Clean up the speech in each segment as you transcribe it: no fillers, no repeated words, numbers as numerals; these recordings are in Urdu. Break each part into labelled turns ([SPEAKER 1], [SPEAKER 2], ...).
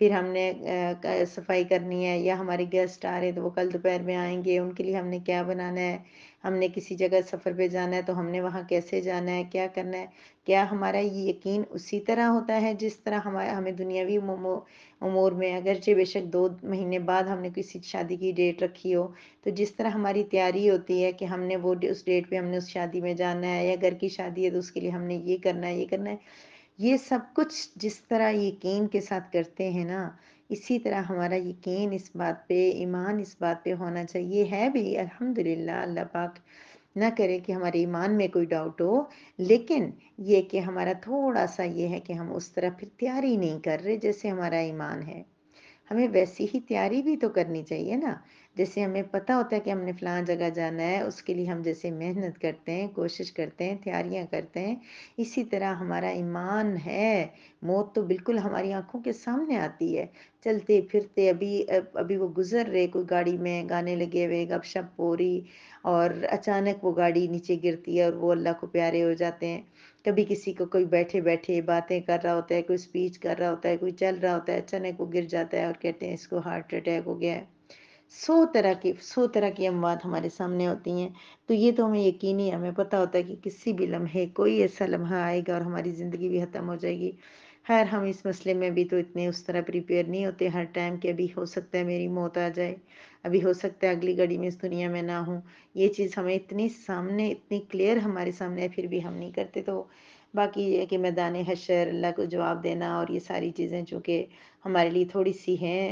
[SPEAKER 1] پھر ہم نے صفائی کرنی ہے، یا ہمارے گیسٹ آ رہے ہیں تو وہ کل دوپہر میں آئیں گے، ان کے لیے ہم نے کیا بنانا ہے، ہم نے کسی جگہ سفر پہ جانا ہے تو ہم نے وہاں کیسے جانا ہے، کیا کرنا ہے، کیا ہمارا یہ یقین اسی طرح ہوتا ہے جس طرح ہمیں دنیاوی امور میں، اگرچہ بے شک 2 مہینے بعد ہم نے کسی شادی کی ڈیٹ رکھی ہو، تو جس طرح ہماری تیاری ہوتی ہے کہ ہم نے وہ اس ڈیٹ پہ ہم نے اس شادی میں جانا ہے، یا گھر کی شادی ہے تو اس کے لیے ہم نے یہ کرنا ہے، یہ کرنا ہے، یہ سب کچھ جس طرح یقین کے ساتھ کرتے ہیں نا، اسی طرح ہمارا یقین اس بات پہ، ایمان اس بات پہ ہونا چاہیے ہے بھی، الحمدللہ، اللہ پاک نہ کرے کہ ہمارے ایمان میں کوئی ڈاؤٹ ہو، لیکن یہ کہ ہمارا تھوڑا سا یہ ہے کہ ہم اس طرح پھر تیاری نہیں کر رہے جیسے ہمارا ایمان ہے۔ ہمیں ویسی ہی تیاری بھی تو کرنی چاہیے نا، جیسے ہمیں پتہ ہوتا ہے کہ ہم نے فلاں جگہ جانا ہے، اس کے لیے ہم جیسے محنت کرتے ہیں، کوشش کرتے ہیں، تیاریاں کرتے ہیں، اسی طرح ہمارا ایمان ہے۔ موت تو بالکل ہماری آنکھوں کے سامنے آتی ہے، چلتے پھرتے، ابھی وہ گزر رہے، کوئی گاڑی میں گانے لگے ہوئے، گپ شپ ہو رہی، اور اچانک وہ گاڑی نیچے گرتی ہے اور وہ اللہ کو پیارے ہو جاتے ہیں۔ کبھی کسی کو کوئی بیٹھے بیٹھے باتیں کر رہا ہوتا ہے، کوئی سپیچ کر رہا ہوتا ہے، کوئی چل رہا ہوتا ہے، اچانک وہ گر جاتا ہے اور کہتے ہیں اس کو ہارٹ اٹیک ہو گیا ہے۔ 100 طرح کی اموات ہمارے سامنے ہوتی ہیں، تو یہ تو ہمیں یقینی، ہمیں پتہ ہوتا ہے کہ کسی بھی لمحے کوئی ایسا لمحہ آئے گا اور ہماری زندگی بھی ختم ہو جائے گی۔ خیر ہم اس مسئلے میں بھی تو اتنے اس طرح پریپیئر نہیں ہوتے ہر ٹائم کہ ابھی ہو سکتا ہے میری موت آ جائے، ابھی ہو سکتا ہے اگلی گھڑی میں اس دنیا میں نہ ہوں۔ یہ چیز ہمیں اتنی سامنے، اتنی کلیئر ہمارے سامنے ہے، پھر بھی ہم نہیں کرتے۔ تو باقی یہ ہے کہ میدان حشر، اللہ کو جواب دینا، اور یہ ساری چیزیں چونکہ ہمارے لیے تھوڑی سی ہیں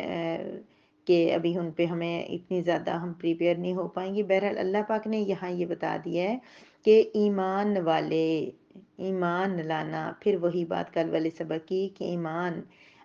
[SPEAKER 1] کہ ابھی ان پہ ہمیں اتنی زیادہ ہم پریپیئر نہیں ہو پائیں گے۔ بہرحال اللہ پاک نے یہاں یہ بتا دیا ہے کہ ایمان والے، ایمان لانا، پھر وہی بات کل والے سبق کی کہ ایمان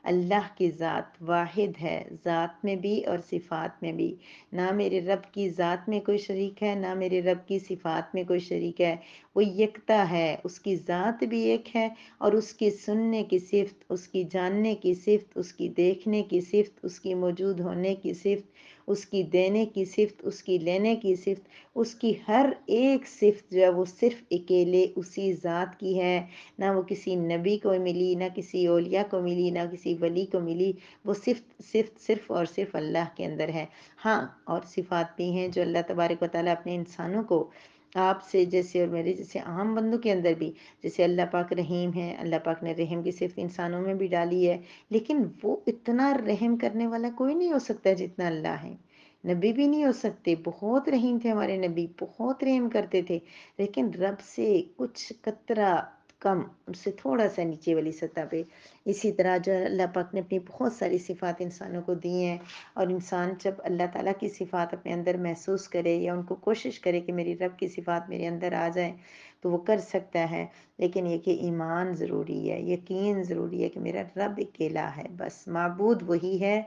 [SPEAKER 1] اللہ کی ذات واحد ہے، ذات میں بھی اور صفات میں بھی، نہ میرے رب کی ذات میں کوئی شریک ہے، نہ میرے رب کی صفات میں کوئی شریک ہے، وہ یکتا ہے، اس کی ذات بھی ایک ہے، اور اس کی سننے کی صفت، اس کی جاننے کی صفت، اس کی دیکھنے کی صفت، اس کی موجود ہونے کی صفت، اس کی دینے کی صفت، اس کی لینے کی صفت، اس کی ہر ایک صفت جو ہے وہ صرف اکیلے اسی ذات کی ہے، نہ وہ کسی نبی کو ملی، نہ کسی اولیاء کو ملی، نہ کسی ولی کو ملی، وہ صرف اور صرف اللہ کے اندر ہے۔ ہاں، اور صفات بھی ہیں جو اللہ تبارک و تعالیٰ اپنے انسانوں کو، آپ سے جیسے اور میرے جیسے عام بندوں کے اندر بھی، جیسے اللہ پاک رحیم ہے، اللہ پاک نے رحم کی صفت انسانوں میں بھی ڈالی ہے، لیکن وہ اتنا رحم کرنے والا کوئی نہیں ہو سکتا جتنا اللہ ہے۔ نبی بھی نہیں ہو سکتے، بہت رحیم تھے ہمارے نبی، بہت رحم کرتے تھے، لیکن رب سے کچھ قطرہ کم، ان سے تھوڑا سا نیچے والی سطح پہ۔ اسی طرح جو اللہ پاک نے اپنی بہت ساری صفات انسانوں کو دی ہیں، اور انسان جب اللہ تعالیٰ کی صفات اپنے اندر محسوس کرے، یا ان کو کوشش کرے کہ میری رب کی صفات میرے اندر آ جائیں، تو وہ کر سکتا ہے۔ لیکن یہ کہ ایمان ضروری ہے، یقین ضروری ہے کہ میرا رب اکیلا ہے، بس معبود وہی ہے،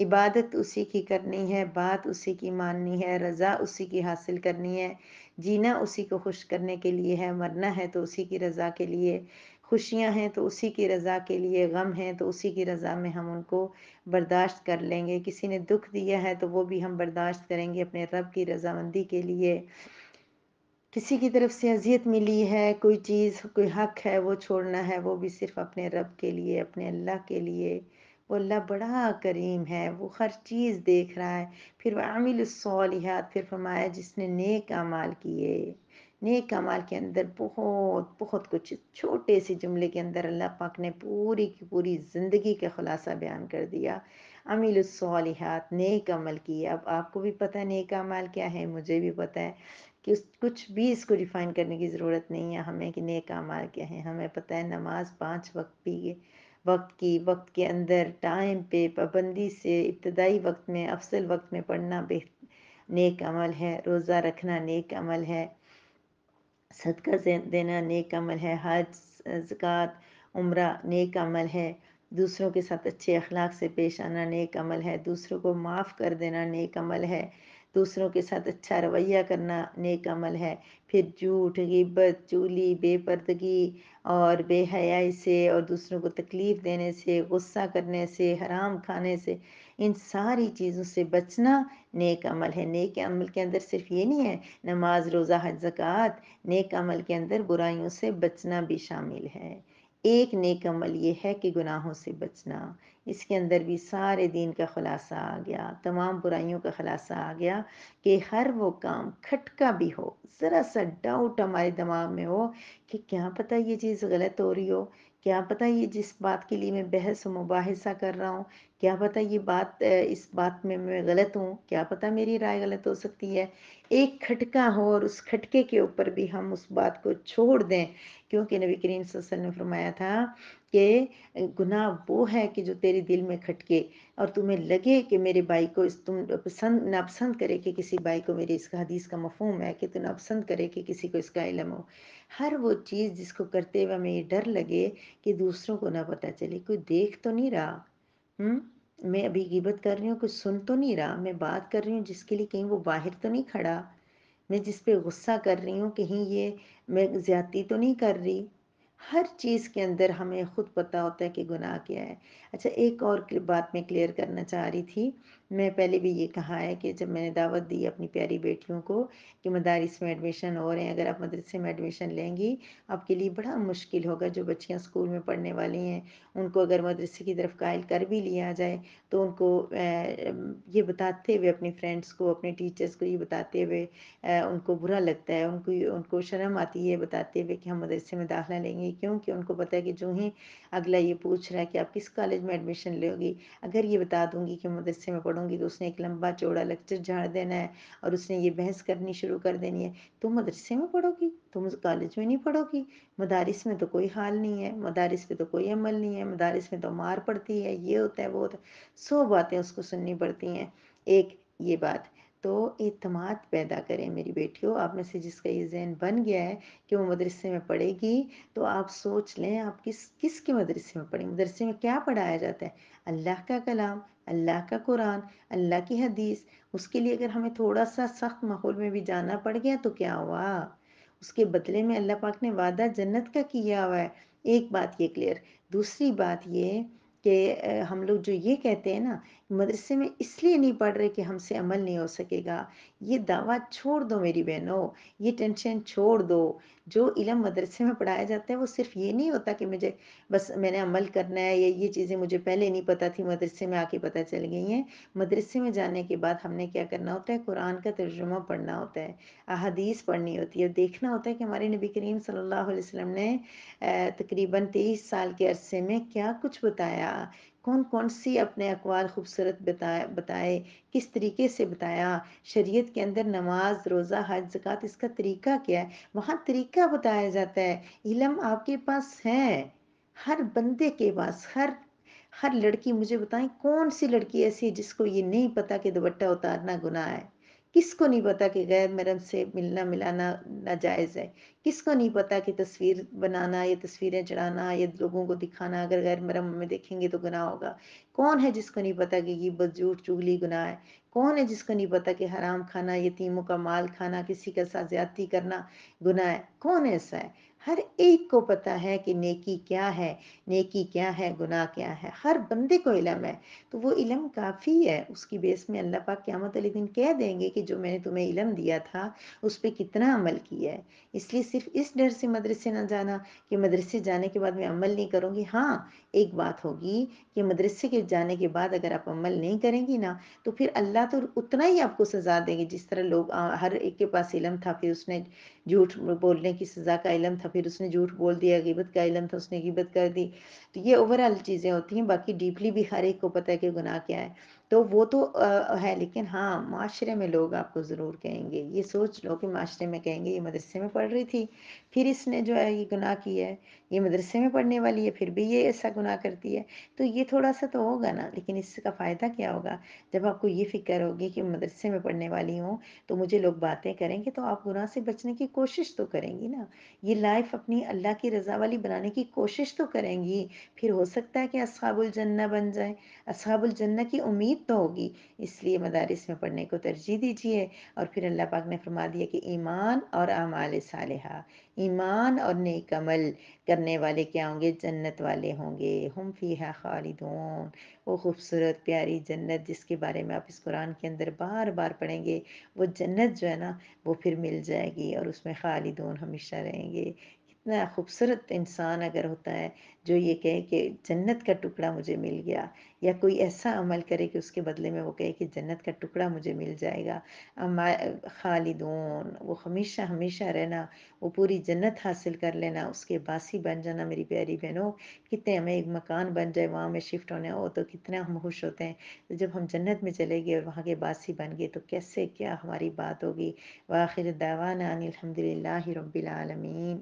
[SPEAKER 1] عبادت اسی کی کرنی ہے، بات اسی کی ماننی ہے، رضا اسی کی حاصل کرنی ہے، جینا اسی کو خوش کرنے کے لیے ہے، مرنا ہے تو اسی کی رضا کے لیے، خوشیاں ہیں تو اسی کی رضا کے لیے، غم ہیں تو اسی کی رضا میں ہم ان کو برداشت کر لیں گے، کسی نے دکھ دیا ہے تو وہ بھی ہم برداشت کریں گے اپنے رب کی رضامندی کے لیے، کسی کی طرف سے اذیت ملی ہے، کوئی چیز، کوئی حق ہے وہ چھوڑنا ہے، وہ بھی صرف اپنے رب کے لیے، اپنے اللہ کے لیے۔ وہ اللہ بڑا کریم ہے، وہ ہر چیز دیکھ رہا ہے۔ پھر وعامل الصالحات، پھر فرمایا جس نے نیک اعمال کیے، نیک اعمال کے اندر بہت بہت کچھ، چھوٹے سے جملے کے اندر اللہ پاک نے پوری کی پوری زندگی کا خلاصہ بیان کر دیا۔ عامل الصالحات، نیک عمل کیے۔ اب آپ کو بھی پتہ ہے نیک اعمال کیا ہے، مجھے بھی پتہ ہے کہ کچھ بھی اس کو ڈیفائن کرنے کی ضرورت نہیں ہے ہمیں کہ نیک اعمال کیا ہیں۔ ہمیں پتہ ہے نماز 5 وقت بھی، وقت کے اندر، ٹائم پہ، پابندی سے، ابتدائی وقت میں، افضل وقت میں پڑھنا نیک عمل ہے، روزہ رکھنا نیک عمل ہے، صدقہ دینا نیک عمل ہے، حج، زکوٰۃ، عمرہ نیک عمل ہے، دوسروں کے ساتھ اچھے اخلاق سے پیش آنا نیک عمل ہے، دوسروں کو معاف کر دینا نیک عمل ہے، دوسروں کے ساتھ اچھا رویہ کرنا نیک عمل ہے، پھر جھوٹ، غیبت، چغلی، بے پردگی اور بے حیائی سے، اور دوسروں کو تکلیف دینے سے، غصہ کرنے سے، حرام کھانے سے، ان ساری چیزوں سے بچنا نیک عمل ہے۔ نیک عمل کے اندر صرف یہ نہیں ہے نماز، روزہ، حج، زکوٰۃ، نیک عمل کے اندر برائیوں سے بچنا بھی شامل ہے۔ ایک نیک عمل یہ ہے کہ گناہوں سے بچنا، اس کے اندر بھی سارے دین کا خلاصہ آ گیا، تمام برائیوں کا خلاصہ آ گیا کہ ہر وہ کام کھٹکا بھی ہو، ذرا سا ڈاؤٹ ہمارے دماغ میں ہو کہ کیا پتہ یہ چیز غلط ہو رہی ہو، کیا پتہ یہ جس بات کے لیے میں بحث و مباحثہ کر رہا ہوں، کیا پتہ یہ بات اس بات میں غلط ہوں، کیا پتہ میری رائے غلط ہو سکتی ہے، ایک کھٹکا ہو اور اس کھٹکے کے اوپر بھی ہم اس بات کو چھوڑ دیں، کیونکہ نبی کریم صلی اللہ علیہ وسلم نے فرمایا تھا کہ گناہ وہ ہے کہ جو تیرے دل میں کھٹکے اور تمہیں لگے کہ میرے بھائی کو تم پسند ناپسند کرے کہ کسی بھائی کو میری اس کا حدیث کا مفہوم ہے کہ تو ناپسند کرے کہ کسی کو اس کا علم ہو، ہر وہ چیز جس کو کرتے ہوئے ہمیں یہ ڈر لگے کہ دوسروں کو نہ پتہ چلے، کوئی دیکھ تو نہیں رہا، ہم میں ابھی غیبت کر رہی ہوں کوئی سن تو نہیں رہا، میں بات کر رہی ہوں جس کے لیے کہیں وہ باہر تو نہیں کھڑا، میں جس پہ غصہ کر رہی ہوں کہیں یہ میں زیادتی تو نہیں کر رہی، ہر چیز کے اندر ہمیں خود پتہ ہوتا ہے کہ گناہ کیا ہے۔ اچھا ایک اور بات میں کلیئر کرنا چاہ رہی تھی، میں پہلے بھی یہ کہا ہے کہ جب میں نے دعوت دی اپنی پیاری بیٹیوں کو کہ مدارس میں ایڈمیشن ہو رہے ہیں، اگر آپ مدرسے میں ایڈمیشن لیں گی آپ کے لیے بڑا مشکل ہوگا، جو بچیاں اسکول میں پڑھنے والی ہیں ان کو اگر مدرسے کی طرف قائل کر بھی لیا جائے تو ان کو یہ بتاتے ہوئے اپنی فرینڈس کو اپنے ٹیچرز کو یہ بتاتے ہوئے ان کو برا لگتا ہے، ان کو شرم آتی ہے بتاتے ہوئے کہ ہم مدرسے میں داخلہ لیں گے، کیونکہ ان کو پتہ ہے کہ جو ہی اگلا یہ پوچھ رہا ہے کہ آپ کس کالج میں ایڈمیشن لو گی، اگر یہ بتا دوں گی کہ مدرسے میں پڑھوں گی تو اس نے ایک لمبا چوڑا لیکچر جھاڑ دینا ہے اور اس نے یہ بحث کرنی شروع کر دینی ہے، تم مدرسے میں پڑھو گی، تم کالج میں نہیں پڑھو گی، مدارس میں تو کوئی حال نہیں ہے، مدارس پہ تو کوئی عمل نہیں ہے، مدارس میں تو مار پڑتی ہے، یہ ہوتا ہے وہ ہوتا ہے، 100 باتیں اس کو سننی پڑتی ہیں۔ ایک یہ بات تو اعتماد پیدا کریں میری بیٹیوں، آپ میں سے جس کا یہ ذہن بن گیا ہے کہ وہ مدرسے میں پڑھے گی تو آپ سوچ لیں آپ کس کے مدرسے میں پڑھیں، مدرسے میں کیا پڑھایا جاتا ہے، اللہ کا کلام، اللہ کا قرآن، اللہ کی حدیث، اس کے لیے اگر ہمیں تھوڑا سا سخت ماحول میں بھی جانا پڑ گیا تو کیا ہوا، اس کے بدلے میں اللہ پاک نے وعدہ جنت کا کیا ہوا ہے، ایک بات یہ کلیئر۔ دوسری بات یہ کہ ہم لوگ جو یہ کہتے ہیں نا مدرسے میں اس لیے نہیں پڑھ رہے کہ ہم سے عمل نہیں ہو سکے گا، یہ دعویٰ چھوڑ دو میری بہنوں، یہ ٹینشن چھوڑ دو، جو علم مدرسے میں پڑھایا جاتا ہے وہ صرف یہ نہیں ہوتا کہ مجھے بس میں نے عمل کرنا ہے یا یہ چیزیں مجھے پہلے نہیں پتہ تھی مدرسے میں آ کے پتہ چل گئی ہیں، مدرسے میں جانے کے بعد ہم نے کیا کرنا ہوتا ہے، قرآن کا ترجمہ پڑھنا ہوتا ہے، احادیث پڑھنی ہوتی ہے، دیکھنا ہوتا ہے کہ ہمارے نبی کریم صلی اللہ علیہ وسلم نے تقریباً 23 سال کے عرصے میں کیا کچھ بتایا، کون کون سی اپنے اقوال خوبصورت بتائے، کس طریقے سے بتایا، شریعت کے اندر نماز روزہ حج زکوٰۃ اس کا طریقہ کیا ہے، وہاں طریقہ بتایا جاتا ہے، علم آپ کے پاس ہے، ہر بندے کے پاس، ہر لڑکی مجھے بتائیں کون سی لڑکی ایسی ہے جس کو یہ نہیں پتا کہ دوپٹہ اتارنا گناہ ہے، کس کو نہیں پتا کہ غیر محرم سے ملنا ملانا ناجائز ہے، کس کو نہیں پتا کہ تصویر بنانا یا تصویریں چڑھانا یا لوگوں کو دکھانا اگر غیر محرم میں دیکھیں گے تو گناہ ہوگا، کون ہے جس کو نہیں پتا کہ غیبت جھوٹ چغلی گناہ ہے، کون ہے جس کو نہیں پتا کہ حرام کھانا یتیموں کا مال کھانا کسی کے ساتھ زیادتی کرنا گناہ ہے، کون ایسا ہے، ہر ایک کو پتا ہے کہ نیکی کیا ہے، نیکی کیا ہے، گناہ کیا ہے، ہر بندے کو علم ہے، تو وہ علم کافی ہے، اس کی بیس میں اللہ پاک قیامت علیہ دن کہہ دیں گے کہ جو میں نے تمہیں علم دیا تھا اس پہ کتنا عمل کیا ہے، اس لیے صرف اس ڈر سے مدرسے نہ جانا کہ مدرسے جانے کے بعد میں عمل نہیں کروں گی، ہاں ایک بات ہوگی کہ مدرسے کے جانے کے بعد اگر آپ عمل نہیں کریں گی نا تو پھر اللہ تو اتنا ہی آپ کو سزا دیں گے، جس طرح لوگ ہر ایک کے پاس علم تھا پھر اس نے جھوٹ بولنے کی سزا کا علم تھا پھر اس نے جھوٹ بول دیا، غیبت کا علم تھا اس نے غیبت کر دی، تو یہ اوورال چیزیں ہوتی ہیں، باقی ڈیپلی بھی ہر ایک کو پتہ ہے کہ گناہ کیا ہے، تو وہ تو ہے، لیکن ہاں معاشرے میں لوگ آپ کو ضرور کہیں گے، یہ سوچ لو کہ معاشرے میں کہیں گے یہ مدرسے میں پڑھ رہی تھی پھر اس نے جو ہے یہ گناہ کیا ہے، یہ مدرسے میں پڑھنے والی ہے پھر بھی یہ ایسا گناہ کرتی ہے، تو یہ تھوڑا سا تو ہوگا نا، لیکن اس کا فائدہ کیا ہوگا جب آپ کو یہ فکر ہوگی کہ مدرسے میں پڑھنے والی ہوں تو مجھے لوگ باتیں کریں گے تو آپ گناہ سے بچنے کی کوشش تو کریں گی نا، یہ لائف اپنی اللہ کی رضا والی بنانے کی کوشش تو کریں گی، پھر ہو سکتا ہے کہ اصحاب الجنہ بن جائیں، اصحاب الجنہ کی امید تو ہوگی، اس لیے مدارس میں پڑھنے کو ترجیح دیجیے، اور پھر اللہ پاک نے فرما دیا کہ ایمان اور اعمال صالحہ، ایمان اور نیک عمل کرنے والے کیا ہوں گے، جنت والے ہوں گے، ہم فیہا خالدون، وہ خوبصورت پیاری جنت جس کے بارے میں آپ اس قرآن کے اندر بار بار پڑھیں گے، وہ جنت جو ہے نا وہ پھر مل جائے گی اور اس میں خالدون ہمیشہ رہیں گے، اتنا خوبصورت انسان اگر ہوتا ہے جو یہ کہے کہ جنت کا ٹکڑا مجھے مل گیا، یا کوئی ایسا عمل کرے کہ اس کے بدلے میں وہ کہے کہ جنت کا ٹکڑا مجھے مل جائے گا، خالدون، وہ ہمیشہ ہمیشہ رہنا، وہ پوری جنت حاصل کر لینا، اس کے باسی بن جانا، میری پیاری بہنوں، کتنے ہمیں ایک مکان بن جائے وہاں میں شفٹ ہونے ہو تو کتنا ہم خوش ہوتے ہیں، تو جب ہم جنت میں چلے گئے اور وہاں کے باسی بن گئے تو کیسے کیا ہماری بات ہوگی۔ وآخر دعوانا ان الحمد للہ رب العالمین۔